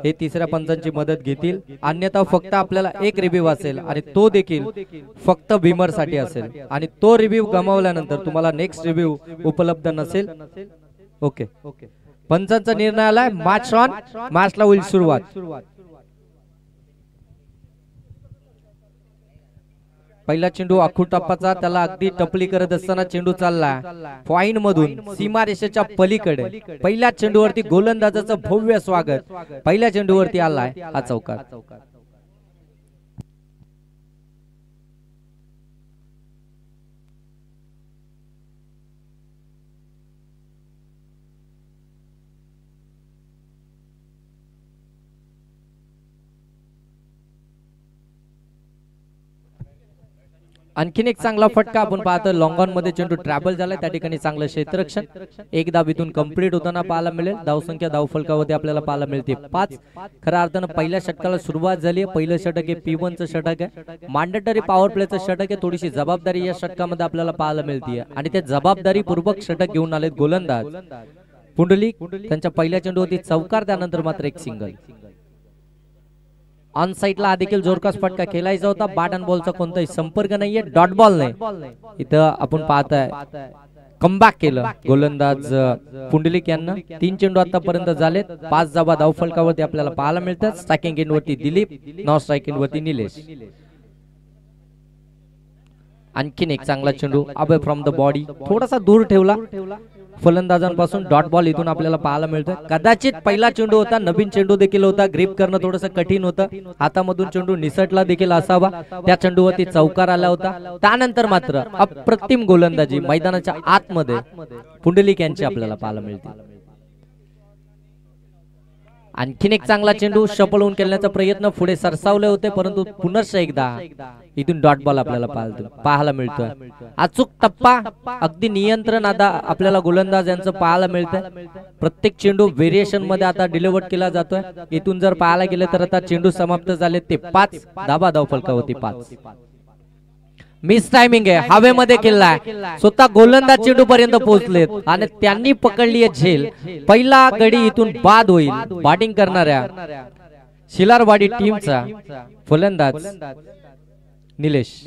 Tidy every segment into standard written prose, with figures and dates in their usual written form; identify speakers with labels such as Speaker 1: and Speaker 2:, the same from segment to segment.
Speaker 1: हे तिसऱ्या पंचांची मदत घेतील, अन्यथा फक्त आपल्याला एक रिव्ह्यू असेल आणि तो देखील फक्त भीमर साठी असेल आणि तो रिव्ह्यू गमावल्यानंतर तुम्हाला नेक्स्ट रिव्ह्यू उपलब्ध नसेल. ओके, पंचांचा निर्णय आलाय. Match on. मॅचला होईल सुरुवात. पहिला चेंडू आखू टप्पाचा, त्याला अगदी टपली करत असताना चेंडू चालला पॉइंट मधून सीमारेषेच्या पलीकडे. पहिल्या चेंडूवरती गोलंदाजाचं भव्य स्वागत. पहिल्या चेंडूवरती आलाय हा चौकार. आणखीन एक चांगला फटका आपण पाहतो. लॉंग ऑन मध्ये चेंडू ट्रॅव्हल झालाय, त्या ठिकाणी चांगलं क्षेत्ररक्षण. एक धाव इथून कंप्लीट होताना पाहायला मिळेल. धावसंख्या धावफलकावरती आपल्याला पाहायला मिळते 5. खऱ्या अर्थानं पहिल्या षटकाला सुरुवात झाली आहे. पहिलं षटक हे P1चं षटक आहे. मॅन्डेटरी पॉवर प्लेचं षटक आहे. थोडीशी जबाबदारी या षटकामध्ये आपल्याला पाहायला मिळते आणि ते जबाबदारीपूर्वक षटक घेऊन आलेत गोलंदाज पुंडलिक. त्यांच्या पहिल्या चेंडूवरती चौकार, त्यानंतर मात्र एक सिंगल. ऑन साइडला देखील जोरदार फटका खेळायचा होता. बॅट अँड बॉलचा कोणताही संपर्क नाहीये. डॉट बॉल नाही. इथं आपण पाहताय कमबॅक केलं गोलंदाज पुंडलिक यांना. 3 चेंडू आतापर्यंत झालेत. 5 धावा धावफलकावरती आपल्याला पाहायला मिळतात. स्ट्रायकिंग एंड वरती दिलीप, नॉन स्ट्रायकिंग वरती निलेश. आणखीन एक चांगला चेंडू अवे फ्रॉम द बॉडी, थोडासा दूर ठेवला फलंदाजांपासून. डॉट बॉल इथून आपल्याला पाहायला मिळतोय. कदाचित पहिला चेंडू होता, नवीन चेंडू देखील होता. ग्रिप करणं थोडंसं कठीण होतं. हातामधून चेंडू निसटला देखील असावा. त्या चेंडूवरती चौकार आला होता. त्यानंतर मात्र अप्रतिम गोलंदाजी मैदानाच्या आतमध्ये पुंडलिक यांची आपल्याला पाहायला मिळते. आणखीन एक चांगला चेंडू शफल होऊन खेळण्याचा प्रयत्न पुढे सरसावले होते, परंतु पुनश्च एकदा इथून डॉट बॉल आपल्याला पाहायला मिळतोय. अचूक टप्पा, अगदी नियंत्रण आता आपल्याला गोलंदाज यांचं पाहायला मिळतंय. प्रत्येक चेंडू व्हेरिएशन मध्ये आता डिलिव्हर केला जातोय. इथून जर पाहायला गेले तर आता चेंडू समाप्त झाले ते 5 धावा धावफलकावरती 5. मिस टायमिंग आहे, हवेमध्ये केलाय. स्वतः गोलंदाज चेंडू पर्यंत पोहोचलेत आणि त्यांनी पकडली आहे झेल. पहिला गडी इथून बाद होईल. बॅटिंग करणाऱ्या शिलारवाडी टीमचा फलंदाज निलेश.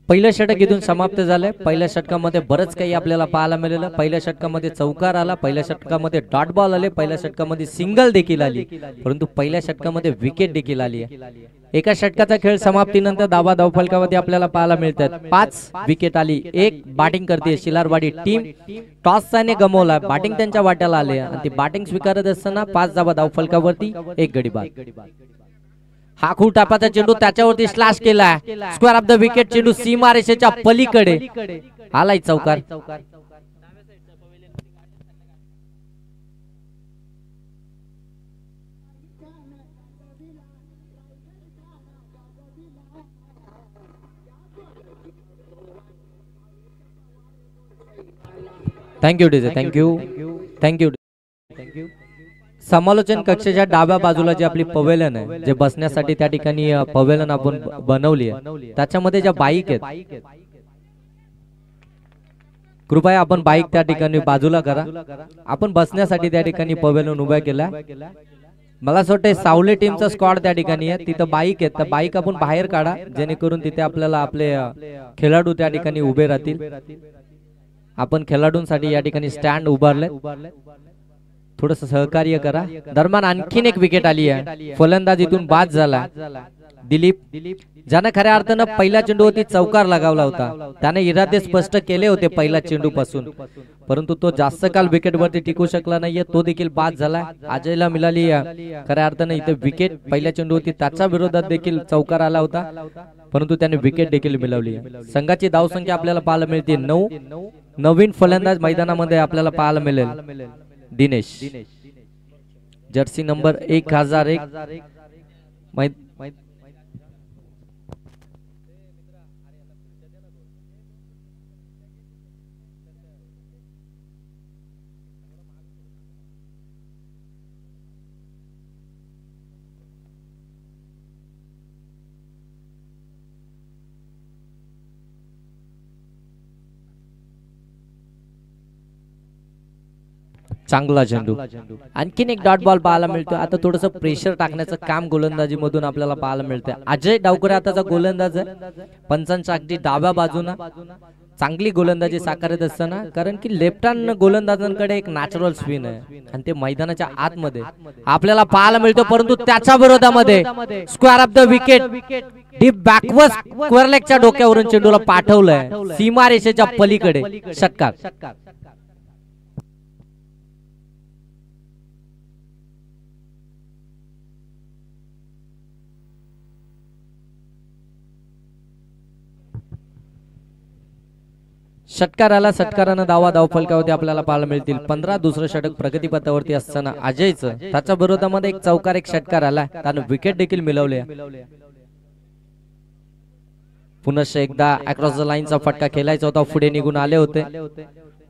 Speaker 1: पहिलं षटक इथून समाप्त झालंय. पहिल्या षटकामध्ये बरंच काही आपल्याला पाहायला मिळालं. पहिल्या षटकामध्ये चौकार आला, पहिल्या षटकामध्ये डॉट बॉल आले, पहिल्या षटकामध्ये सिंगल देखील आली, परंतु पहिल्या षटकामध्ये विकेट देखील आली आहे. एका षटकाचा खेळ समाप्तीनंतर धावा धावफलकावरती आपल्याला पाहायला मिळतात. 5 विकेट आली. एक बॅटिंग करते शिलारवाडी टीम. टॉस त्याने गमावला, बॅटिंग त्यांच्या वाट्याला आले आणि ती बॅटिंग स्वीकारत असताना 5 धावा धावफलकावरती एक गडी बाद. हा खूप टापाचा चेंडू त्याच्यावरती स्लॅश केलाय. Square of the wicket. चेंडू सीमारेषेच्या पलीकडे आलाय चौकार. Thank you DJ, thank you thank you thank you. समालोचन कक्षाच्या डाव्या बाजूला जे आपली पवेलन आहे, जे बसण्यासाठी त्या ठिकाणी पवेलन आपण बनवली आहे, त्याच्यामध्ये ज्या बाईक आहेत, कृपया आपण बाईक त्या ठिकाणी बाजूला करा. आपण बसण्यासाठी त्या ठिकाणी पवेलन उभा केला. मला असं वाटतं सावले टीमचा स्क्वॉड त्या ठिकाणी आहे, तिथं बाईक आहेत, तर बाईक आपण बाहेर काढा जेणेकरून तिथे आपल्याला आपले खेळाडू त्या ठिकाणी उभे राहतील. आपण खेळाडूंसाठी या ठिकाणी स्टँड उभारले, थोडस सहकार्य करा. दरम्यान आणखीन एक विकेट आली आहे. फलंदाज इथून बाद झाला. दिलीप, ज्याने खऱ्या अर्थानं पहिला चेंडूवरती चौकार लगावला होता. त्याने इरादे स्पष्ट केले होते पहिल्या चेंडू पासून, परंतु तो जास्त काल विकेटवरती टिकू शकला नाहीये. तो देखील बाद झाला. अजयला मिळाली खऱ्या अर्थानं इथे विकेट. पहिल्या चेंडूवरती त्याच्या विरोधात देखील चौकार आला होता, परंतु त्याने विकेट देखील मिळवली. संघाची धावसंख्या आपल्याला पाहायला मिळते 9. नवीन फलंदाज मैदानामध्ये आपल्याला पाहायला मिळेल दिनेश, जर्सी नंबर 1001. चांगला चेंडू, आणखीन एक डॉट बॉल पाहायला मिळतो. आता थोडस प्रेशर टाकण्याचं काम गोलंदाजी मधून आपल्याला पाहायला मिळतंय. अजय डावकरे आताचा गोलंदाज आहे. पंचांच्या अगदी डाव्या बाजूना चांगली गोलंदाजी साकारत असताना, कारण की लेफ्ट हँड गोलंदाजांकडे एक नॅचरल स्पिन आहे आणि ते मैदानाच्या आतमध्ये आपल्याला पाहायला मिळतो. परंतु त्याच्या विरोधामध्ये square of the wicket, deep backward square लेगच्या डोक्यावरून चेंडूला पाठवलंय सीमारेषेच्या पलीकडे. षटकार. षटकाराला षटकारानं धाव फलकावरती आपल्याला पाहायला मिळतील 15. दुसरं षटक प्रगतीपथावरती असताना अजयचं त्याच्या विरोधामध्ये एक चौकार एक षटकार आला. त्यानं विकेट देखील मिळवले. पुन्हा एकदा अक्रॉस द लाईनचा फटका खेळायचा होता. पुढे निघून आले होते,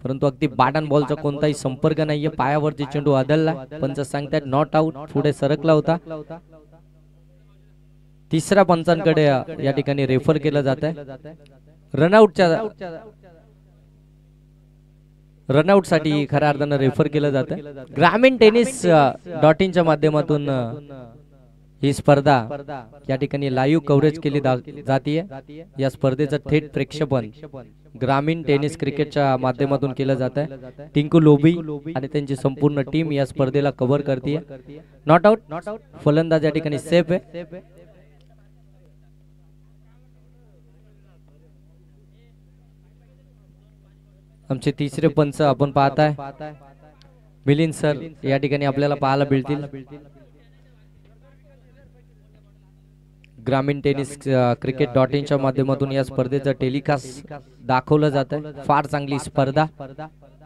Speaker 1: परंतु अगदी बॅट अँड बॉलचा कोणताही संपर्क नाहीये. पायावरती चेंडू आदळला. पंच सांगतात नॉट आउट. पुढे सरकला होता. तिसऱ्या पंचांकडे या ठिकाणी रेफर केलं जात आहे. रनआउट साठी खऱ्या अर्थानं रेफर केलं जातं. ग्रामीण टेनिस .in माध्यमातून ही स्पर्धा या ठिकाणी लाईव्ह कव्हरेज केली जाते. या स्पर्धेचं थेट प्रेक्षेपण ग्रामीण टेनिस क्रिकेटच्या माध्यमातून केलं जात आहे. टिंकू लोबी आणि त्यांची संपूर्ण टीम या स्पर्धेला कव्हर करते. Not out. फलंदाज या ठिकाणी सेफ आहे. आमचे तिसरे पंच आपण पाहताय मिलिंद सर या ठिकाणी आपल्याला पाहायला मिळतील. ग्रामीण टेनिस क्रिकेट .in माध्यमातून या स्पर्धेचं टेलिकास्ट दाखवलं जात आहे. फार चांगली स्पर्धा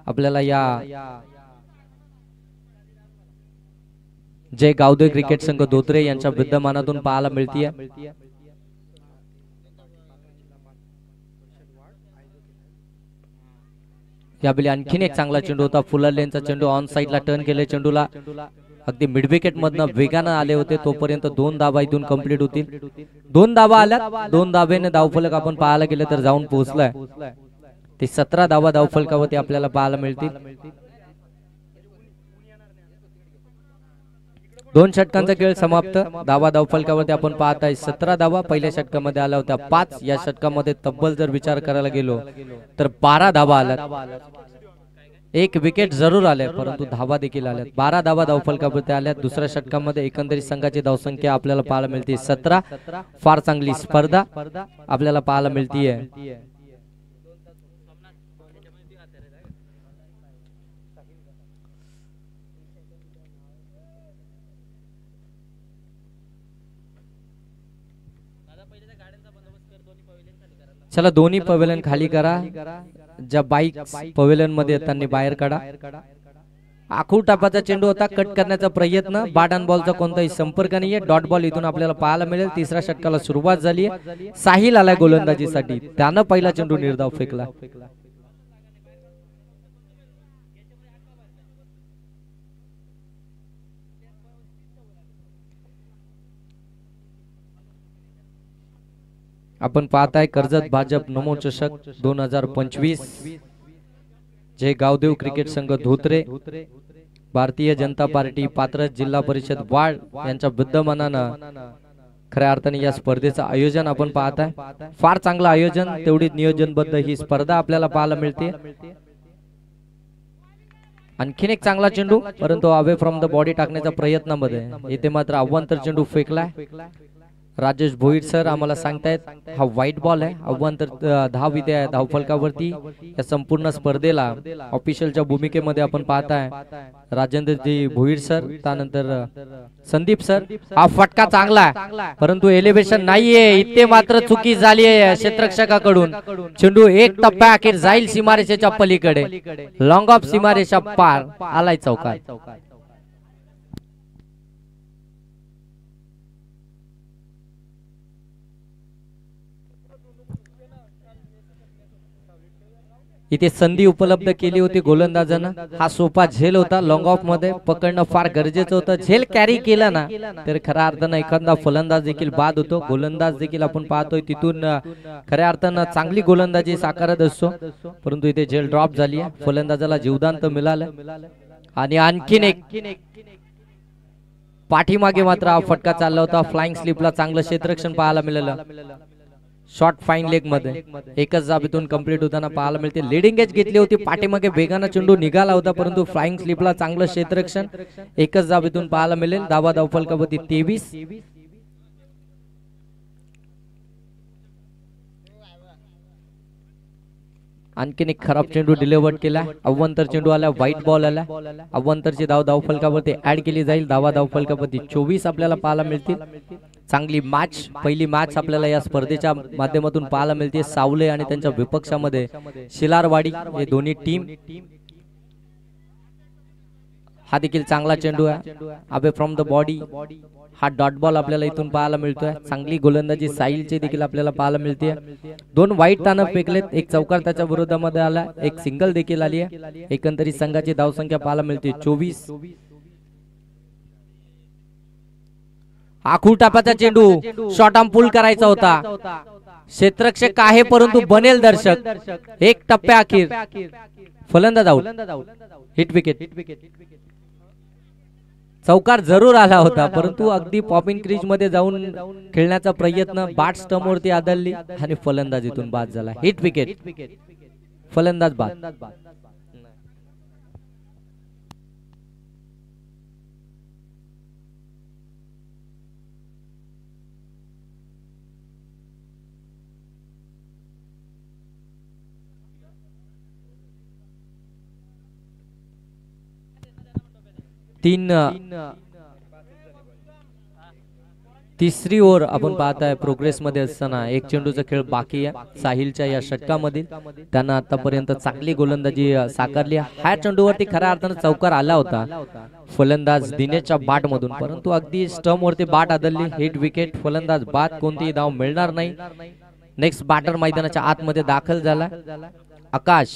Speaker 1: आपल्याला या जय गावदेव क्रिकेट संघ धोत्रे यांच्या विद्यमानातून पाहायला मिळतीये. यावेळी आणखीन एक चांगला चेंडू होता. फुलर लेनचा चेंडू ऑन साइडला टर्न केले. चेंडूला अगदी मिड विकेट मधनं वेगानं आले होते. तोपर्यंत 2 धावा इथून कंप्लीट होतील. 2 धावा आल्या. 2 धावेने धावफलक आपण पाहायला गेले तर जाऊन पोहोचलाय. ते 17 धावा धावफलकावरती आपल्याला पाहायला मिळतील. 2 षटकांचा खेळ समाप्त. धावा धावफलकावरती आपण पाहताय 17 धावा पहिल्या षटकामध्ये आल्या होत्या 5. या षटकामध्ये तब्बल जर विचार करायला गेलो तर 12 धावा आल्या. एक विकेट जरूर आले, परंतु धावा देखील आल्या. 12 धावा धावफलकावरती आल्या. दुसऱ्या षटकामध्ये एकंदरीत संघाची धावसंख्या आपल्याला पाहायला मिळते 17. फार चांगली स्पर्धा आपल्याला पाहायला मिळतीये. चला दोन्ही पवेलियन खाली करा. ज्या बाईक पवेलियन मध्ये त्यांनी बाहेर काढा. आखूड टापाचा चेंडू होता. कट करण्याचा प्रयत्न. बॅट अँड बॉलचा कोणताही संपर्क नाहीये. डॉट बॉल इथून आपल्याला पाहायला मिळेल. तिसऱ्या षटकाला सुरुवात झाली. साहिल आलाय गोलंदाजीसाठी. त्यानं पहिला चेंडू निर्धाव फेकला. आपण पाहताय कर्जत भाजप नमो चषक 2025. जय गावदेव क्रिकेट संघ धोत्रे, भारतीय जनता पार्टी पात्र जिल्हा परिषद वाड यांच्या विद्यमानानं खऱ्या अर्थाने या स्पर्धेचं आयोजन आपण पाहताय. फार चांगलं आयोजन, तेवढी नियोजनबद्ध ही स्पर्धा आपल्याला पाहायला मिळते. आणखीन एक चांगला चेंडू, परंतु अवे फ्रॉम द बॉडी टाकण्याच्या प्रयत्नामध्ये इथे मात्र अवांतर चेंडू फेकलाय. राजेश भोईर सर आम्हाला सांगतायत हा व्हाईट बॉल आहे, अव्वंतर धावविद्या आहे धावफलकावरती. या संपूर्ण स्पर्धेला ऑफिशियलच्या भूमिकेमध्ये आपण पाहताय राजेंद्रजी भोईर सर, त्यानंतर संदीप सर. हा फटका चांगला आहे परंतु एलिव्हेशन नाहीये, इथे मात्र चुकी झाली आहे क्षेत्ररक्षकाकडून. चेंडू एक टप्प्या अखेर जाईल सीमारेषेच्या पलीकडे, लॉंग ऑफ सीमारेषा पार, आलाय चौकार. इथे संधी उपलब्ध केली होती गोलंदाजांना. हा सोपा झेल होता, लॉंग ऑफ मध्ये पकडणं फार गरजेचं होतं. झेल कॅरी केला ना तर खऱ्या अर्थानं एखादा फलंदाज देखील बाद होतो. गोलंदाज देखील आपण पाहतोय तिथून खऱ्या अर्थानं चांगली गोलंदाजी साकारत असतो, परंतु इथे झेल ड्रॉप झाली आहे. फलंदाजाला जीवदान तर मिळालं आणि आणखीन एक पाठीमागे मात्र हा फटका चालला होता. फ्लाइंग स्लिपला चांगलं क्षेत्ररक्षण पाहायला मिळालं. शॉर्ट फाईन लेग मध्ये एकच जाबीतून कंप्लीट होताना पाहायला मिळते. लीडिंग एज घेतली होती, पाठीमागे वेगानं चेंडू निघाला होता परंतु फ्लाइंग स्लिपला चांगलं क्षेत्ररक्षण एकच जाबीतून पाहायला मिळेल. धावा धावफलकावरती 23. आणखीन एक खराब चेंडू डिलिव्हर्ड केला. अव्वंतर चेंडू आला, व्हाईट बॉल आला. अव्वंतरची धाव धावफलकावरती ऍड केली जाईल. धावा धावफलकावरती 24 आपल्याला पाहायला मिळतील. चांगली मॅच, पहिली मॅच आपल्याला या स्पर्धेच्या माध्यमातून पाहायला मिळते. सावले आणि त्यांच्या विपक्षामध्ये शिलारवाडी हे दोन्ही टीम. हा देखील चांगला चेंडू आहे, अवे फ्रॉम द बॉडी. हा डॉट बॉल आपल्याला इथून पाहायला मिळतोय. चांगली गोलंदाजी साहिलची देखील आपल्याला पाहायला मिळते. दोन वाईट तानं फेकलेत, एक चौकार त्याच्या विरोधामध्ये आला, एक सिंगल देखील आली आहे. एकंदरीत संघाची धावसंख्या पाहायला मिळते 24. आखू टापाचा चेंडू शॉर्ट आर्म पुल करायचा होता. क्षेत्ररक्षक आहे परंतु बनेल दर्शक. एक टप्प्या अखेर फलंदाज आउट, हिट विकेट. चौकार जरूर आला होता परंतु अगदी पॉपिंग क्रीज मध्ये जाऊन खेळण्याचा प्रयत्न बाट स्टंप वरती आदळली आणि फलंदाज इथून बाद झाला. हिट विकेट, फलंदाज बाद. तिसरी ओव्हर आपण पाहताय प्रोग्रेस मध्ये असताना एक चेंडूचा खेळ बाकी आहे. साहिलच्या या षटकामधील त्यांना आतापर्यंत चांगली गोलंदाजी साकारली. ह्या चेंडूवरती खऱ्या अर्थानं चौकार आला होता फलंदाज दिनेशच्या बाट मधून, परंतु अगदी स्टंप वरती बाट आदळली. हिट विकेट, फलंदाज बाद, कोणतीही धाव मिळणार नाही. नेक्स्ट बॅटर मैदानाच्या आतमध्ये दाखल झाला आकाश.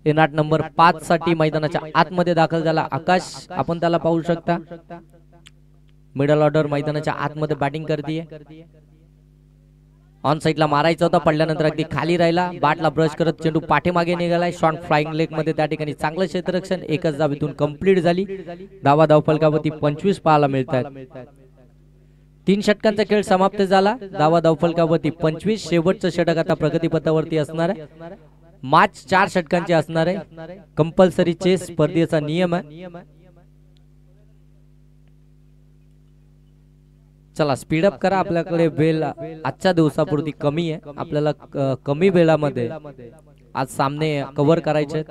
Speaker 1: एनाट नंबर 5 साठी मैदानाच्या आतमध्ये दाखल झाला आकाश. आपण त्याला पाहू शकता. मिडल ऑर्डर मैदानाच्या आतमध्ये बॅटिंग करते. ऑन साइडला मारायचा होता, पडल्यानंतर अगदी खाली राहिला. बॅटला ब्रश करत चेंडू पाठीमागे निघालाय. शॉर्ट फ्लाइंग लेग मध्ये त्या ठिकाणी चांगलं क्षेत्ररक्षण एकच धावेतून कंप्लीट झाली. धावा धावफलकावरती 25 पाहायला मिळतात. 3 षटकांचा खेळ समाप्त झाला. धावा धावफलकावरती 25. शेवटचं षटक आता प्रगतीपथावरती असणार आहे. मॅच 4 षटकांची असणार आहे. कंपल्सरी चेस स्पर्धेचा नियम आहे. चला स्पीडअप करा, आपल्याकडे वेळ आजच्या दिवसापुरती कमी आहे. आपल्याला कमी वेळामध्ये आज सामने कव्हर करायचे,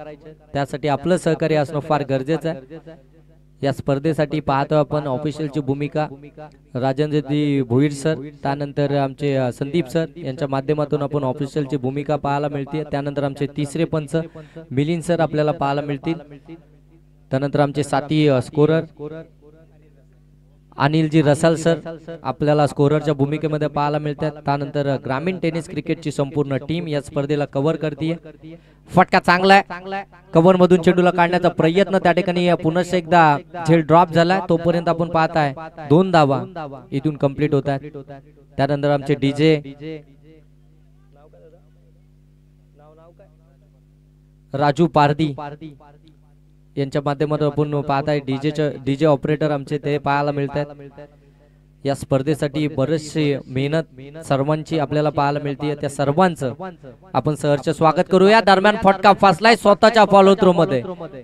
Speaker 1: त्यासाठी आपलं सहकार्य असणं फार गरजेचं आहे. या स्पर्धेसाठी पाहतो आपण ऑफिशियलची भूमिका राजेंद्रजी भोईर सर, त्यानंतर आमचे संदीप सर यांच्या माध्यमातून आपण ऑफिशियलची भूमिका पाहायला मिळते. त्यानंतर आमचे तिसरे पंच मिलिंद सर आपल्याला पाहायला मिळतील. त्यानंतर आमचे साथी स्कोरर अनिलजी रसाल सर आपल्याला स्कोररच्या भूमिकेमध्ये पाहायला मिळतात. त्यानंतर ग्रामीण टेनिस क्रिकेटची संपूर्ण टीम या स्पर्धेला कव्हर करते. फटका चांगला आहे, कव्हर मधून चेंडूला काढण्याचा प्रयत्न त्या ठिकाणी पुन्हा एकदा झेल ड्रॉप झाला. तोपर्यंत आपण पाहताय 2 धावा इथून कंप्लीट होत आहेत. त्यानंतर आमचे डीजे राजू पारदी यांच्या माध्यमातून आपण पाहताय. डीजे ऑपरेटर आमचे ते पाहायला मिळतात. या स्पर्धेसाठी बरेचशी मेहनत सर्वांची आपल्याला पाहायला मिळते. त्या सर्वांचं आपण सहर्ष स्वागत करूया. दरम्यान फटका फसलाय स्वतःच्या फॉलो थ्रो मध्ये,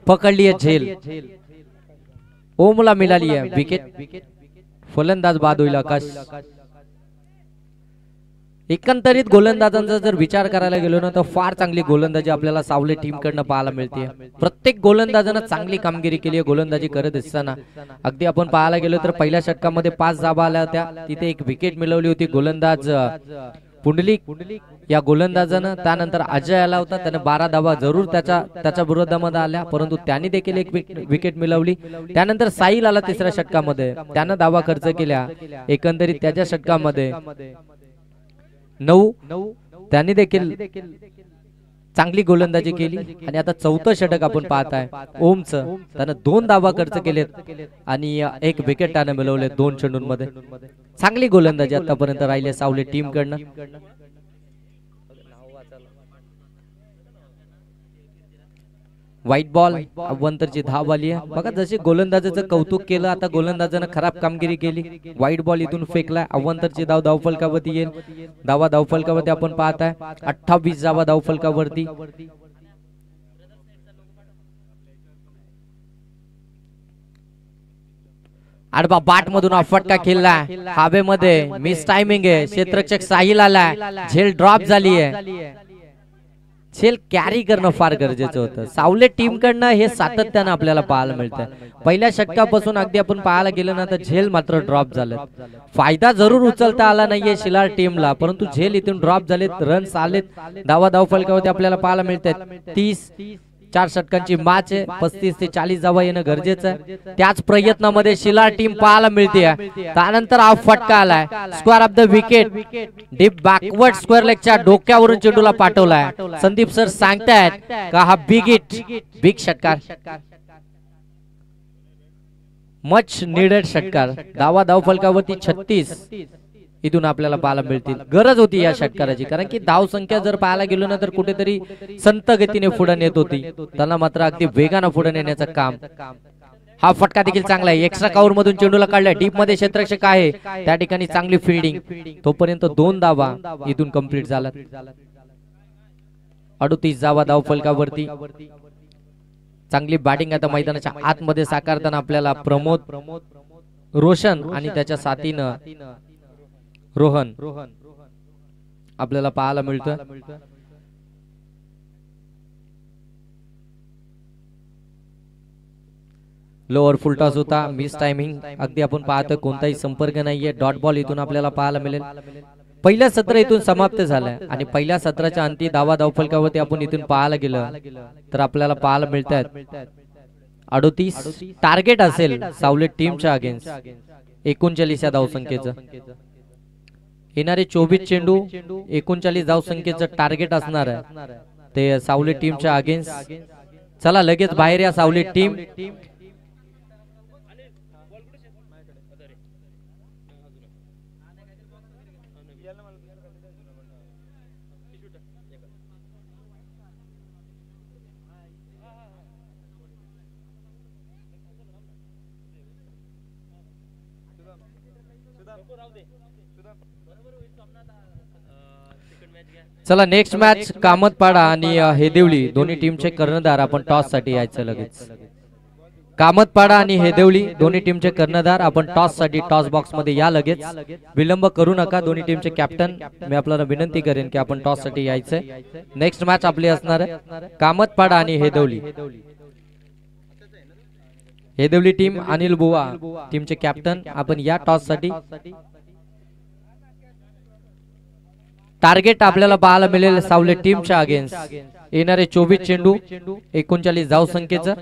Speaker 1: पकडली आहे झेल, ओमला मिळाली आहे विकेट. फलंदाज बाद होईल आकाश. एकंदरीत गोलंदाजांचा जर विचार करायला गेलो ना तर फार चांगली गोलंदाजी आपल्याला सावले टीम कडनं पाहायला मिळते. प्रत्येक गोलंदाजानं चांगली कामगिरी केली आहे गोलंदाजी करत असताना. अगदी आपण पाहायला गेलो तर पहिल्या षटकामध्ये 5 धावा आल्या होत्या, तिथे एक विकेट मिळवली होती गोलंदाज पुंडलिक या गोलंदाजानं. त्यानंतर अजय आला होता, त्याने 12 धावा जरूर त्याच्या विरोधामध्ये आल्या, परंतु त्यांनी देखील एक विकेट मिळवली. त्यानंतर साहिल आला तिसऱ्या षटकामध्ये, त्यानं धावा खर्च केल्या. एकंदरीत त्याच्या षटकामध्ये 9 त्यांनी देखील चांगली गोलंदाजी केली. आणि आता चौथं षटक आपण पाहताय ओमचं, त्यानं 2 धावा खर्च केलेत आणि एक विकेट त्यानं मिळवले 2 चेंडूंमध्ये. चांगली गोलंदाजी आतापर्यंत राहिली सावले टीम कडनं. व्हाईट बॉल, अव्वंतरची धाव आली आहे. बघा जसे गोलंदाजाचं कौतुक केलं, आता गोलंदाजानं खराब कामगिरी केली. व्हाईट बॉल इथून फेकलाय, अव्वंतरची धाव धावफलकावरती येईल. धावा धावफलकावरती आपण पाहताय 28 धावा धावफलकावरती. आडबा बाट मधून फटका खेळला, हवेमध्ये मिस टायमिंग आहे. क्षेत्ररक्षक साहिल आलाय, झेल ड्रॉप झाली आहे. झेल कॅरी करणं फार गरजेचं होतं. सावले टीम कडनं हे सातत्यानं आपल्याला पाहायला मिळतं. पहिल्या षटकापासून अगदी आपण पाहायला गेलं ना तर झेल मात्र ड्रॉप झाले. फायदा जरूर उचलता आला नाहीये शिलार टीमला, परंतु झेल इथून ड्रॉप झालेत, रन्स आलेत. धावा धावफलकावरती आपल्याला पाहायला मिळतात 30. 4 षटकांची मॅच आहे, 35 ते 40 धावा येणं गरजेचं आहे. त्याच प्रयत्नामध्ये शिलार टीम पाहायला मिळते. त्यानंतर हा फटका आलाय, square of the wicket, deep backward square लेगच्या डोक्यावरून चेंडूला पाठवलाय. संदीप सर सांगतायत का हा बिग षटकार, मच निडेड षटकार. धावा धावफलकावरती 36 इथून आपल्याला पाहायला मिळतील. गरज होती या षटकाराची, कारण की धाव संख्या जर पाहायला गेलो ना तर कुठेतरी संत गतीने पुढे नेत होती, त्याला मात्र अगदी वेगानं पुढे नेण्याचं काम. हा फटका देखील चांगला आहे, एक्स्ट्रा कव्हर मधून चेंडूला काढलाय. डीप मध्ये क्षेत्ररक्षक आहे, त्या ठिकाणी चांगली फिल्डिंग. तोपर्यंत 2 धावा इथून कंप्लीट झाला. 38 धावा धावफलकावरती. चांगली बॅटिंग आता मैदानाच्या आतमध्ये साकारताना आपल्याला प्रमोद, रोशन आणि त्याच्या साथीनं रोहन आपल्याला पाहायला मिळतं. लोअर फुलटॉस होता, मिस टायमिंग. अगदी आपण पाहतोय कोणताही संपर्क नाहीये. डॉट बॉल इथून आपल्याला पाहायला मिळेल. पहिल्या सत्र इथून समाप्त झालंय आणि पहिल्या सत्राच्या अंती धावा धावफलकावरती आपण इथून पाहायला गेलं तर आपल्याला पाहायला मिळतात 38 टार्गेट असेल सावले टीमच्या अगेन्स्ट 39 या धावसंख्येचं. येणारे 24 चेंडू 39 धावसंख्येचं टार्गेट असणार आहे ते सावली टीमच्या अगेन्स्ट. चला लगेच बाहेर या सावली टीम. चला नेक्स्ट मॅच कामतपाडा आणि हेदेवली दोन्ही टीमचे कर्णधार. आपण टॉस साठी यायचं लगेच. कामतपाडा आणि हेदेवली दोन्ही टीमचे कर्णधार, आपण टॉस साठी टॉस बॉक्स मध्ये या लगेच. विलंब करू नका. दोन्ही टीमचे कॅप्टन मी आपल्याला विनंती करेन की आपण टॉस साठी यायचंय. नेक्स्ट मॅच आपली असणार आहे कामतपाडा आणि हेदेवली. हेदेवली टीम अनिल बुवा टीमचे कॅप्टन. आपण या टॉस साठी. टार्गेट आपल्याला पाहायला मिळेल सावले टीमच्या अगेन्स्ट. येणारे 24 चेंडू 39 धावसंख्येचं.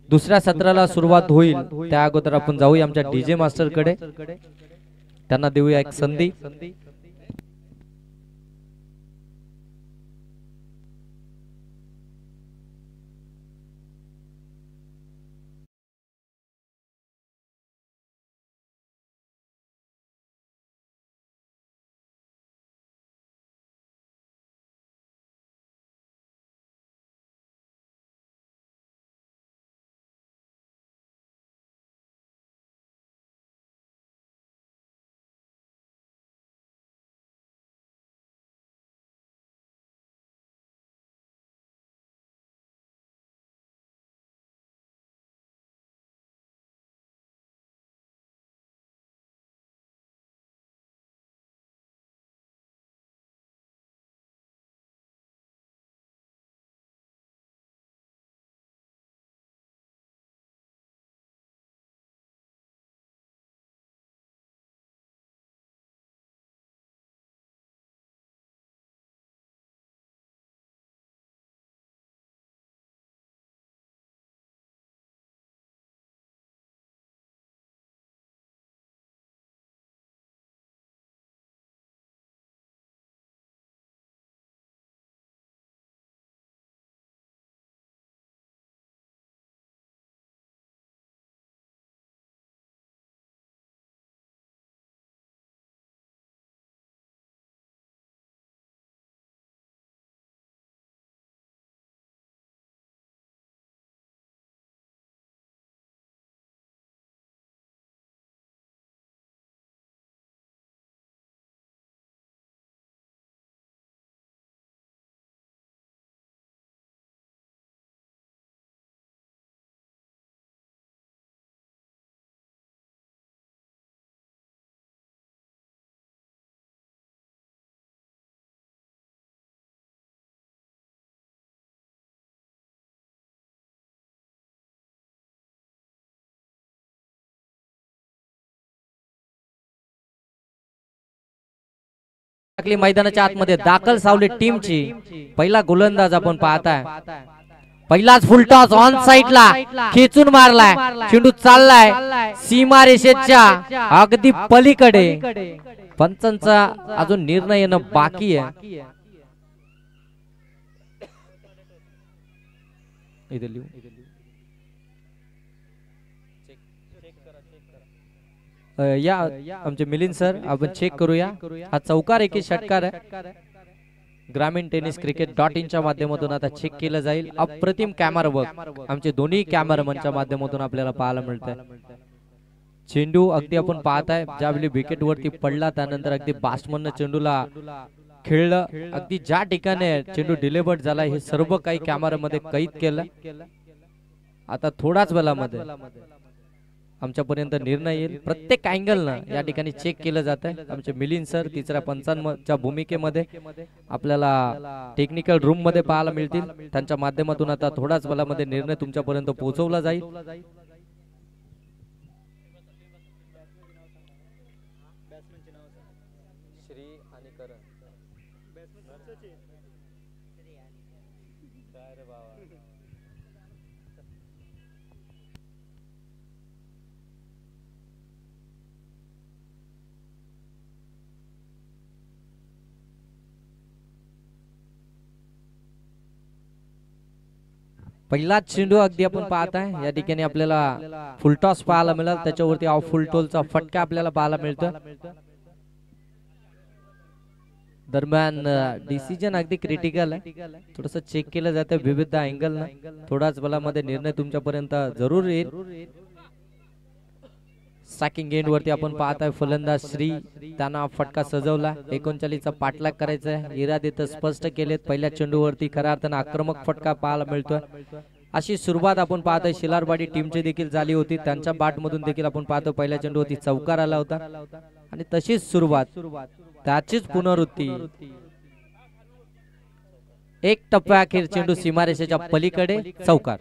Speaker 1: दुसऱ्या सत्राला सुरुवात होईल त्या अगोदर आपण जाऊया आमच्या डीजे मास्टर कडे, त्यांना देऊया एक संधी. टाकली मैदानाच्या आतमध्ये दाखल सावली टीमची. पहिला गोलंदाज आपण पाहताय. पहिलाच फुलटॉस ऑन साइडला खेचून मारलाय. चेंडू चाललाय सीमा रेषेच्या अगदी पलीकडे. पंचांचा अजून निर्णय येणं बाकी आहे. या आमचे मिलिंद सर आपण चेक करूया. हा चौकार एक षटकार आहे. ग्रामीण टेनिस क्रिकेट.in च्या माध्यमातून आता चेक केलं जाईल. अप्रतिम कॅमेरा वर्क आमचे दोन्ही कॅमेरामनच्या माध्यमातून आपल्याला पाहायला मिळतंय. चेंडू अगदी आपण पाहताय ज्यावेळी विकेट वरती पडला त्यानंतर अगदी बॅट्समनने चेंडूला खेळलं. अगदी ज्या ठिकाणी चेंडू डिलिव्हर्ड झाला हे सर्व काही कॅमेरामध्ये कैद केलं. आता थोडाच वेळामध्ये आमच्यापर्यंत निर्णय येईल. प्रत्येक अँगलनं या ठिकाणी चेक केलं जात आहे. आमचे मिलिंद सर तिसऱ्या पंचांच्या भूमिकेमध्ये आपल्याला टेक्निकल रूम मध्ये पाहायला मिळतील. त्यांच्या माध्यमातून आता थोडाच वेळामध्ये निर्णय तुमच्यापर्यंत पोहोचवला जाईल. पहिलाच चेंडू अगदी आपण पाहताय या ठिकाणी आपल्याला फुलटॉस पाहायला मिळाल. त्याच्यावरती ऑफ फुलटॉसचा फटका आपल्याला पाहायला मिळतो. दरम्यान डिसिजन अगदी क्रिटिकल आहे. थोडस चेक केलं जातं विविध अँगल. थोडाच वेळामध्ये निर्णय तुमच्यापर्यंत जरूर येईल. स्ट्रायकिंग एंड वरती आपण पाहताय फलंदाज श्री त्यांना फटका सजवला. 39चा पाठलाग करायचा आहे. इरादे तर स्पष्ट केलेत. पहिल्या चेंडूवरती खऱ्या अर्थानं आक्रमक फटका पाहायला मिळतोय. अशी सुरुवात आपण पाहतोय शिलारवाडी टीमची देखील झाली होती. त्यांच्या बाट मधून देखील आपण पाहतो पहिल्या चेंडूवरती चौकार आला होता आणि तशीच सुरुवात त्याचीच पुनरावृत्ती. एक टप्प्या अखेर चेंडू सीमारेषेच्या पलीकडे चौकार.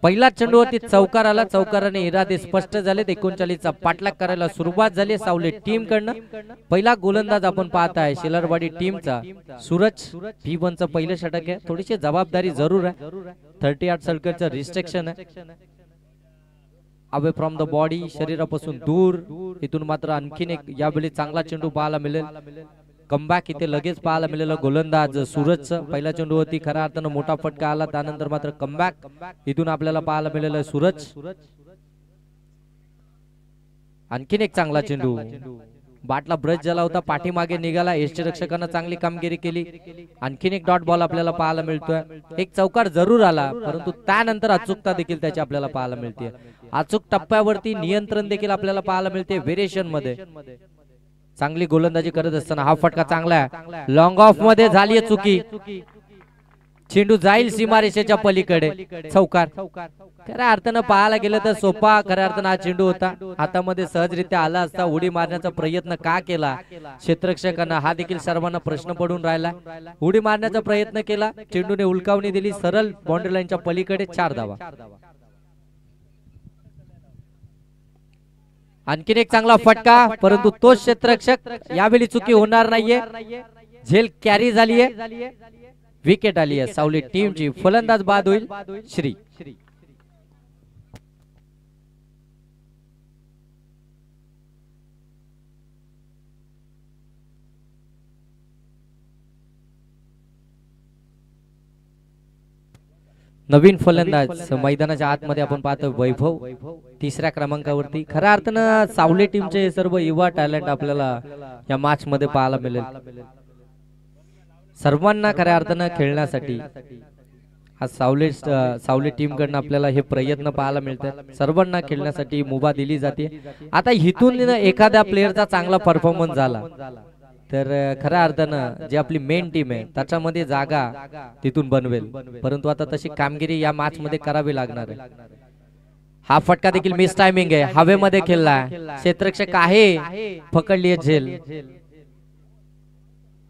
Speaker 1: पहिला चेंडूवरती चौकार आला. चौकाराने इरादे स्पष्ट झाले. 39चा पाठलाग करायला सुरुवात झाली सावली टीम कडनं. पहिला गोलंदाज आपण पाहताय शिलारवाडी टीमचा सूरज. P1चं पहिलं षटक आहे. थोडीशी जबाबदारी जरूर आहे. 38 सर्कलचं रिस्ट्रिक्शन आहे. अवे फ्रॉम द बॉडी शरीरापासून दूर. इथून मात्र आणखीन एक यावेळी चांगला चेंडू पाहायला मिळेल. कमबॅक इथे लगेच पाहायला मिळालं गोलंदाज सूरजचं. पहिल्या चेंडूवरती खऱ्या अर्थानं मोठा फटका आला. त्यानंतर मात्र कमबॅक इथून आपल्याला पाहायला मिळालं सूरज. आणखीन एक चांगला चेंडू. बाटला ब्रश झाला होता. पाठीमागे निघाला. यष्टीरक्षकांना चांगली कामगिरी केली. आणखीन एक डॉट बॉल आपल्याला पाहायला मिळतोय. एक चौकार जरूर आला परंतु त्यानंतर अचूकता देखील त्याची आपल्याला पाहायला मिळते. अचूक टप्प्यावरती नियंत्रण देखील आपल्याला पाहायला मिळते. व्हेरिएशन मध्ये चांगली गोलंदाजी करत असताना हा फटका चांगला आहे. लॉंग ऑफ मध्ये झाली चुकी. चेंडू जाईल सीमारेषेच्या पलीकडे चौकार. खऱ्या अर्थानं पाहायला गेलं तर सोपा खऱ्या अर्थानं हा चेंडू होता. हातामध्ये सहजरित्या आला असता. उडी मारण्याचा प्रयत्न का केला क्षेत्ररक्षकांना हा देखील सर्वांना प्रश्न पडून राहिला. उडी मारण्याचा प्रयत्न केला. चेंडूने उलकावणी दिली. सरळ बाउंड्री लाईनच्या पलीकडे 4 धावा. आणखीन एक चांगला फटका परंतु तो क्षेत्ररक्षक यावेळी चुकी होणार नाहीये. झेल कॅरी झालीये. विकेट आली आहे सावली टीमची. फलंदाज बाद होईल श्री. नवीन फलंदाज मैदानाच्या आतमध्ये आपण पाहतो वैभव तिसऱ्या क्रमांकावरती. खऱ्या अर्थानं सावली टीमचे सर्व युवा टॅलेंट आपल्याला या मॅच मध्ये पाहायला मिळेल. सर्वांना खऱ्या अर्थानं खेळण्यासाठी हा सावली टीम कडनं आपल्याला हे प्रयत्न पाहायला मिळतात. सर्वांना खेळण्यासाठी मुभा दिली जाते. आता इथून एखाद्या प्लेअरचा चांगला परफॉर्मन्स झाला तर खऱ्या अर्थानं जी आपली मेन टीम आहे त्याच्यामध्ये जागा तिथून बनवेल. परंतु आता तशी कामगिरी या मॅच मध्ये करावी लागणार आहे. हा फटका देखील मिस टायमिंग आहे. हवेमध्ये खेळला. क्षेत्ररक्षक आहे. पकडली झेल.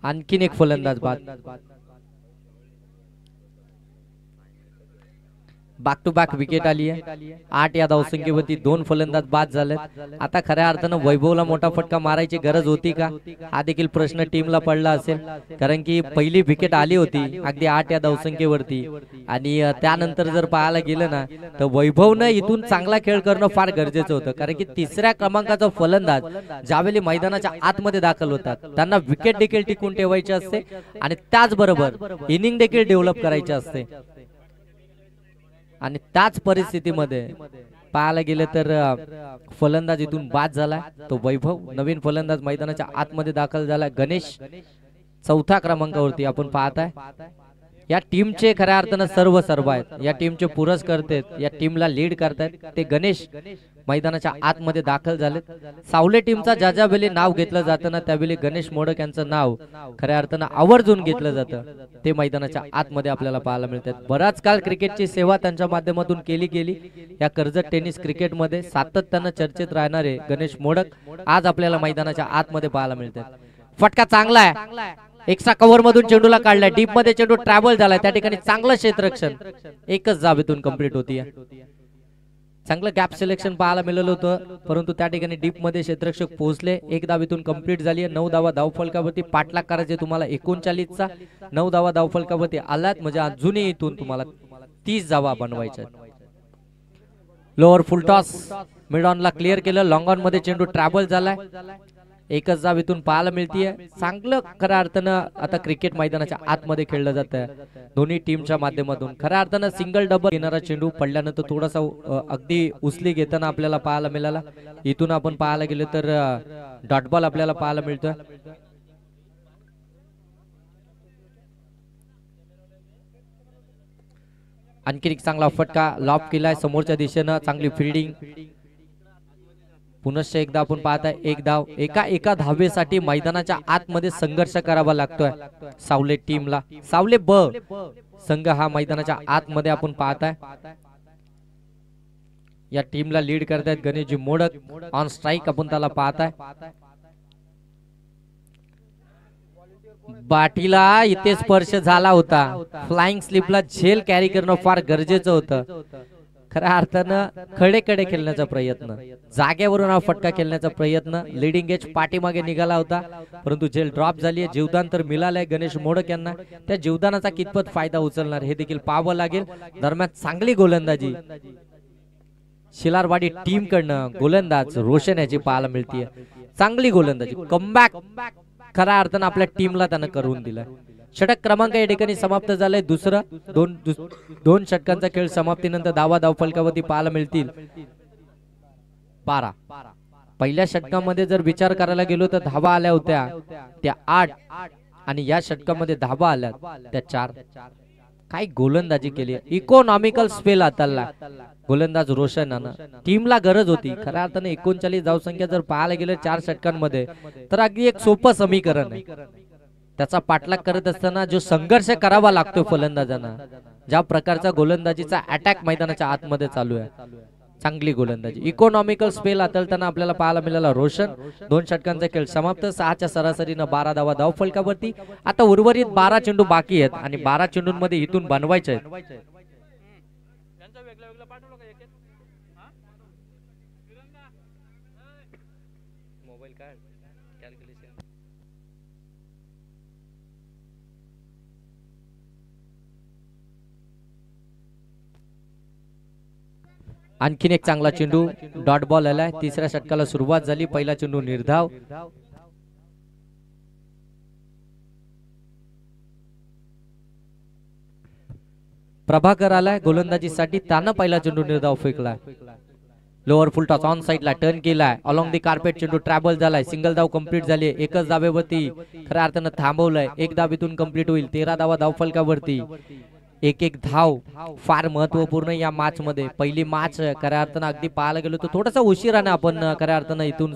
Speaker 1: आणखीन एक फलंदाज बाद. बॅक टू बॅक विकेट आली आहे. 8 या धावसंख्येवरती 2 फलंदाज बाद झालेत. आता खऱ्या अर्थानं वैभवला मोठा फटका मारायची गरज होती का, हा देखील प्रश्न टीमला पडला असेल. कारण की पहिली विकेट आली होती अगदी 8 या धावसंख्येवरती आणि त्यानंतर जर पाहायला गेलं ना तर वैभवनं इथून चांगला खेळ करणं फार गरजेचं होतं. कारण की 3ऱ्या क्रमांकाचा फलंदाज ज्यावेळी मैदानाच्या आतमध्ये दाखल होतात त्यांना विकेट देखील टिकून ठेवायची असते आणि त्याचबरोबर इनिंग देखील डेव्हलप करायची असते. आणि त्याच परिस्थितीमध्ये पाहायला गेले तर फलंदाज इथून बाद झाला. तो वैभव नवीन फलंदाज मैदानाच्या आतमध्ये दाखल झाला. गणेश 4थ्या क्रमांकावरती आपण पाहताय. या टीमचे खऱ्या अर्थानं सर्व आहेत. या टीमचे पुरस्कर्ते या टीमला लीड करतायत ते गणेश मैदानाच्या आतमध्ये दाखल झालेत. सावले टीमचा ज्या वेळी नाव घेतलं जातं ना त्यावेळी गणेश मोडक यांचं नाव खऱ्या अर्थानं आवर्जून घेतलं जातं. ते मैदानाच्या आतमध्ये आपल्याला पाहायला मिळतात. बराच काळ क्रिकेटची सेवा त्यांच्या माध्यमातून केली गेली. या कर्जत टेनिस क्रिकेटमध्ये सातत्यानं चर्चेत राहणारे गणेश मोडक आज आपल्याला मैदानाच्या आतमध्ये पाहायला मिळतात. फटका चांगला आहे. एक्स्ट्रा कव्हर मधून चेंडूला काढलाय. डीप मध्ये चेंडू ट्रॅव्हल झालाय. त्या ठिकाणी चांगलं क्षेत्ररक्षण. एकच जावेतून कंप्लीट होती. चांगलं गॅप सिलेक्शन पाहायला मिळालं होतं परंतु त्या ठिकाणी डीप मध्ये क्षेत्ररक्षक पोहोचले. 1 धावेतून कंप्लीट झाली. 9 धावा धावफलकावरती पाठलाग करायचे तुम्हाला 39चा. 9 धावा धावफलकावरती आलात म्हणजे अजूनही इथून तुम्हाला 30 धावा बनवायच्या. लोअर फुल टॉस मिड ऑनला क्लिअर केलं. लॉंग ऑन मध्ये चेंडू ट्रॅव्हल झालाय. एकच जाव इथून पाहायला मिळतीये. चांगलं खऱ्या अर्थानं आता क्रिकेट मैदानाच्या आतमध्ये खेळलं जात आहे दोन्ही टीमच्या माध्यमातून. खऱ्या अर्थानं सिंगल डबल येणारा चेंडू पडल्यानंतर थोडासा अगदी उचली घेताना आपल्याला पाहायला मिळाला. इथून आपण पाहायला गेलो तर डॉट बॉल आपल्याला पाहायला मिळतोय. आणखी एक चांगला फटका लॉब केलाय समोरच्या दिशेनं. चांगली फिल्डिंग. पुनश्च एकदा आपण पाहताय. 1 धाव. एका धावेसाठी मैदानाच्या आतमध्ये संघर्ष करावा लागतोय सावले टीमला. सावले ब संघ हा मैदानाच्या आतमध्ये आपण पाहताय. या टीमला लीड करतायत गणेशजी मोडक. ऑन स्ट्राइक आपण त्याला पाहताय. बाटीला इथे स्पर्श झाला होता. फ्लाइंग स्लिपला झेल कॅरी करणं फार गरजेचं होतं. खऱ्या अर्थानं खडे खेळण्याचा प्रयत्न, जागेवरून हा फटका खेळण्याचा प्रयत्न. लीडिंग एज पाठीमागे निघाला होता परंतु झेल ड्रॉप झाली. जीवदान तर मिळालंय गणेश मोडक यांना. त्या जीवदानाचा कितपत फायदा उचलणार हे देखील पाहावं लागेल. दरम्यान चांगली गोलंदाजी शिलारवाडी टीम कडनं गोलंदाज रोशन याची पाहायला मिळतीये. चांगली गोलंदाजी कमबॅक खऱ्या अर्थानं आपल्या टीमला त्यानं करून दिलाय. षटक क्रमांक या ठिकाणी समाप्त झालाय. दुसरं दोन षटकांचा खेळ समाप्तीनंतर धावा धावफलकावरती पाहायला मिळतील 12. पहिल्या षटकामध्ये जर विचार करायला गेलो तर धावा आल्या होत्या त्या 8 आणि या षटकामध्ये धावा आल्या त्या 4. काय गोलंदाजी केली. इकॉनॉमिकल स्पेल हाताळला गोलंदाज रोशनानं. टीमला गरज होती खऱ्या अर्थाने. 39 धावसंख्या जर पाहायला गेलं 4 षटकांमध्ये तर अगदी एक सोपं समीकरण आहे. त्याचा पाठलाग करत असताना जो संघर्ष करावा लागतो फलंदाजांना, ज्या प्रकारचा गोलंदाजीचा अटॅक मैदानाच्या आतमध्ये चालू आहे, चांगली गोलंदाजी. इकॉनॉमिकल स्पेल हाताळताना आपल्याला पाहायला मिळाला रोशन. 2 षटकांचा खेळ समाप्त. 6च्या सरासरीनं 12 धावा धावफलकावरती. आता उर्वरित 12 चेंडू बाकी आहेत आणि 12 चेंडूंमध्ये इथून बनवायचे आहेत. आणखीन एक चांगला चेंडू डॉट बॉल आलाय. 3ऱ्या षटकाला सुरुवात झाली. पहिला चेंडू निर्धाव. प्रभाकर आलाय गोलंदाजीसाठी. त्यानं पहिला चेंडू निर्धाव फेकलाय. लोअर फुल टॉस ऑन साइडला टर्न केलाय. अलॉंग दी कार्पेट चेंडू ट्रॅव्हल झालाय. सिंगल धाव कंप्लीट झाली. एकच धावेवरती खऱ्या अर्थानं थांबवलंय. 1 धावेतून कंप्लीट होईल. 13 धावा धावफलकावरती. एक धाव फार महत्वपूर्ण या मॅच मध्ये. पहिली मॅच खऱ्या अर्थानं अगदी पाहायला गेलो तर थोडासा उशिराने आपण खऱ्या अर्थानं इथून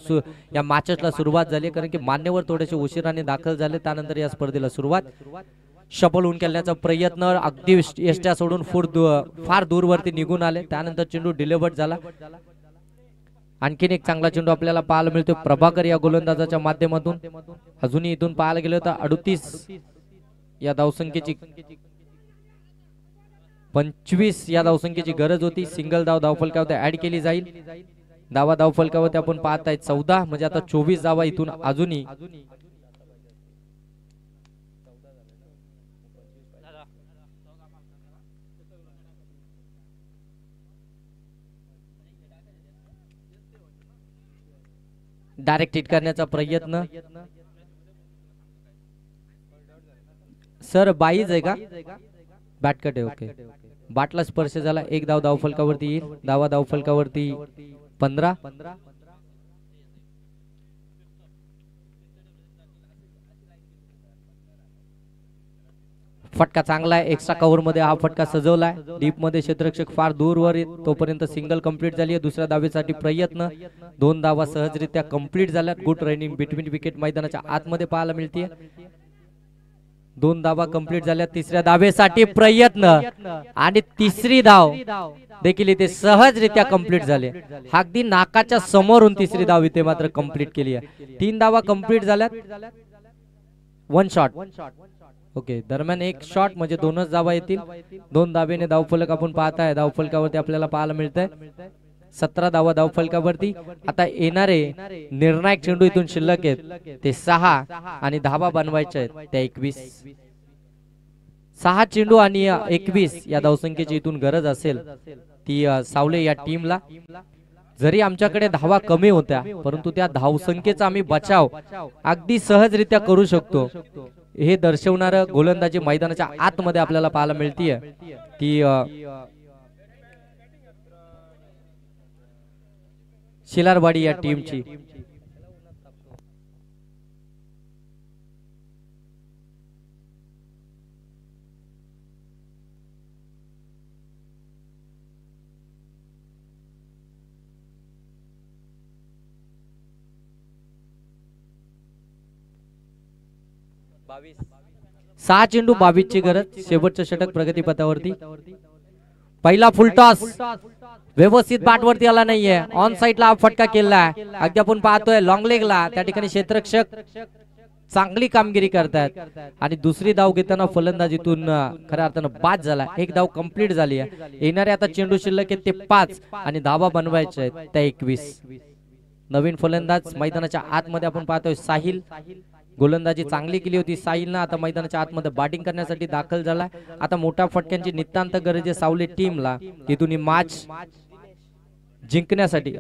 Speaker 1: या मॅचेसला सुरुवात झाली. कारण की मान्यवर थोडेसे उशिराने दाखल झाले. त्यानंतर या स्पर्धेला सुरुवात. शफल होऊन खेळण्याचा प्रयत्न अगदी यष्ट्या सोडून फार दूरवरती निघून आले. त्यानंतर चेंडू डिलिव्हर्ड झाला. आणखीन एक चांगला चेंडू आपल्याला पाहायला मिळतो प्रभाकर या गोलंदाजाच्या माध्यमातून. अजूनही इथून पाहायला गेलो तर 38 या धावसंख्येची 25 या धावसंख्येची गरज होती. सिंगल धाव धावफलकावरती ऍड केली जाईल. धावा धावफलकावरती आपण पाहताय 14, म्हणजे आता 24 धावा इथून अजूनही डायरेक्ट हिट करण्याचा प्रयत्न. सर 22 आहे का? बॅटकट आहे. ओके, बाटला स्पर्श झाला. एक धाव धावफलकावरती येईल. धावा धावफलकावरती 15. फटका चांगला आहे. एक्स्ट्रा कव्हर मध्ये हा फटका सजवलाय. डीप मध्ये क्षेत्ररक्षक फार दूरवर येत तोपर्यंत सिंगल कंप्लीट झाली आहे. दुसऱ्या धावेसाठी प्रयत्न. 2 धावा सहजरित्या कंप्लीट झाल्यात. गुड रनिंग बिटवीन विकेट मैदानाच्या आतमध्ये पाहायला मिळते. 2 धावा कंप्लीट झाल्या. तिसऱ्या धावेसाठी प्रयत्न आणि तिसरी धाव देखील इथे सहजरित्या कंप्लीट झाली. अगदी नाकाच्या समोरून तिसरी धाव इथे मात्र कंप्लीट केली आहे. 3 धावा कंप्लीट झाल्यात. 1 शॉट. ओके, दरम्यान 1 शॉट म्हणजे 2च धावा येतील. 2 धावेने धावफलक आपण पाहताय. धावफलकावरती आपल्याला पाहायला मिळतंय 17 धावा धावफलकावरती. आता येणारे निर्णायक चेंडू इथून शिल्लक आहेत ते 6 आणि धावा बनवायच्या आहेत त्या 21. 6 चेंडू आणि 21 या धावसंख्येची इथून गरज असेल ती सावले या टीमला. जरी आमच्याकडे धावा कमी होत्या परंतु त्या धावसंख्येचा आम्ही बचाव अगदी सहजरित्या करू शकतो हे दर्शवणारं गोलंदाजी मैदानाच्या आतमध्ये आपल्याला पाहायला मिळतीये. ती शिलारवाडी या टीमची. सहा चेंडू 22 ची गरज. शेवटचं षटक प्रगतीपथावरती. पहिला फुलटॉस व्यवस्थित बॅटवरती आला नाहीये. ऑन साइडला हा फटका केलाय. अगदी आपण पाहतोय लॉंग लेगला त्या ठिकाणी क्षेत्ररक्षक चांगली कामगिरी करतात आणि दुसरी धाव घेताना फलंदाजीतून खऱ्या अर्थानं बाद झाला. 1 धाव कंप्लीट झाली आहे. येणारे आता चेंडू शिल्लक आहेत ते 5 आणि धावा बनवायच्या आहेत त्या 21. नवीन फलंदाज मैदानाच्या आतमध्ये आपण पाहतोय साहिल. गोलंदाजी चांगली केली होती साहिलनं. आता मैदानाच्या आतमध्ये बॅटिंग करण्यासाठी दाखल झाला. आता मोठ्या फटक्यांची नितांत गरज आहे सावली टीमला तिथून मॅच जिंकण्यासाठी.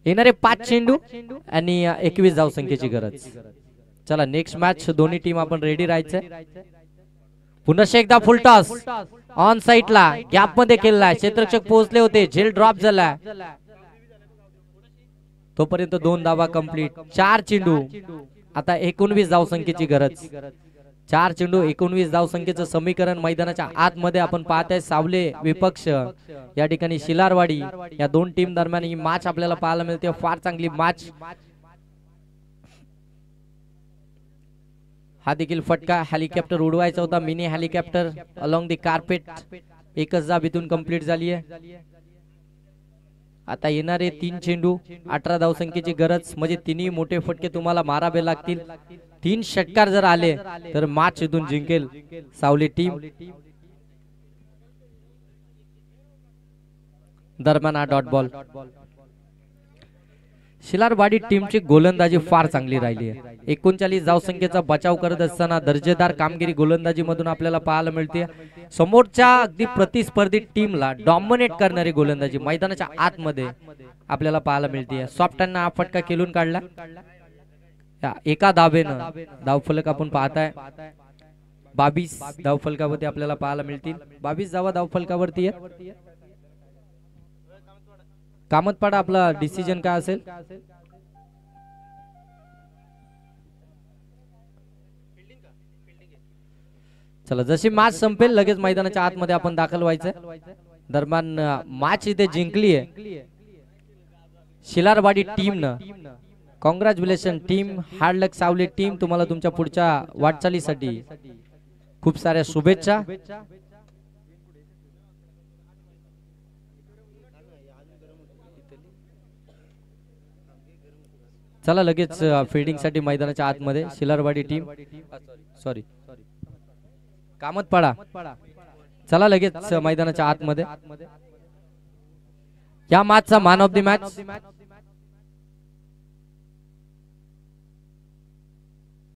Speaker 1: येणारे 5 चेंडू आणि 21 धावसंख्येची गरज. चला नेक्स्ट मॅच दोन्ही टीम आपण रेडी राहायचंय. पुन्हा एकदा फुलटॉस ऑन साइडला गॅप मध्ये केलाय. क्षेत्ररक्षक पोहोचले होते. झेल ड्रॉप झाला. तोपर्यंत 2 धावा कंप्लीट. 4 चेंडू आता 19 धावसंख्येची गरज. 4 चेंडू 19 धावसंख्येचं समीकरण मैदानाच्या आतमध्ये आपण पाहताय. सावले विपक्ष या ठिकाणी शिलारवाडी या 2 टीम दरम्यान ही मॅच आपल्याला पाहायला मिळते. फार चांगली मॅच. हा देखील फटका हेलिकॉप्टर उडवायचा होता. Mini helicopter along the carpet. 1च धाव इथून कंप्लीट झाली आहे. आता येणारे 3 चेंडू 18 धावसंख्येची गरज. म्हणजे तिन्ही मोठे फटके तुम्हाला मारावे लागतील. 3 षटकार जर आले तर मॅच इथून जिंकेल सावली टीम. दरम्यान हा डॉट बॉल. शिलारवाडी टीमची गोलंदाजी फार चांगली राहिली आहे. 39 धावसंख्येचा बचाव करत असताना दर्जेदार कामगिरी गोलंदाजी मधून आपल्याला पाहायला मिळते. समोरच्या अगदी प्रतिस्पर्धी टीमला डॉमिनेट करणारी गोलंदाजी मैदानाच्या आतमध्ये आपल्याला पाहायला मिळते. सॉफ्टांना हा फटका खेळून काढला. एका धावेनं धावफलक आपण पाहताय 22 धावफलकावरती आपल्याला पाहायला मिळतील. 22 धावा धावफलकावरती आहेत. कामतपाडा आपला डिसिजन काय असेल? चला जशी मॅच संपेल लगेच मैदानाच्या आतमध्ये आपण दाखल व्हायचं. दरम्यान मॅच इथे जिंकली आहे शिलारवाडी टीमनं. Congratulation team. हार्ड लक सावली टीम. तुम्हाला तुमच्या पुढच्या वाटचालीसाठी खूप साऱ्या शुभेच्छा. चला लगेच फिल्डिंग साठी मैदानाच्या आतमध्ये शिलारवाडी टीम सॉरी कामतपाडा चला लगेच मैदानाच्या आतमध्ये या मॅचचा मॅन ऑफ द मॅच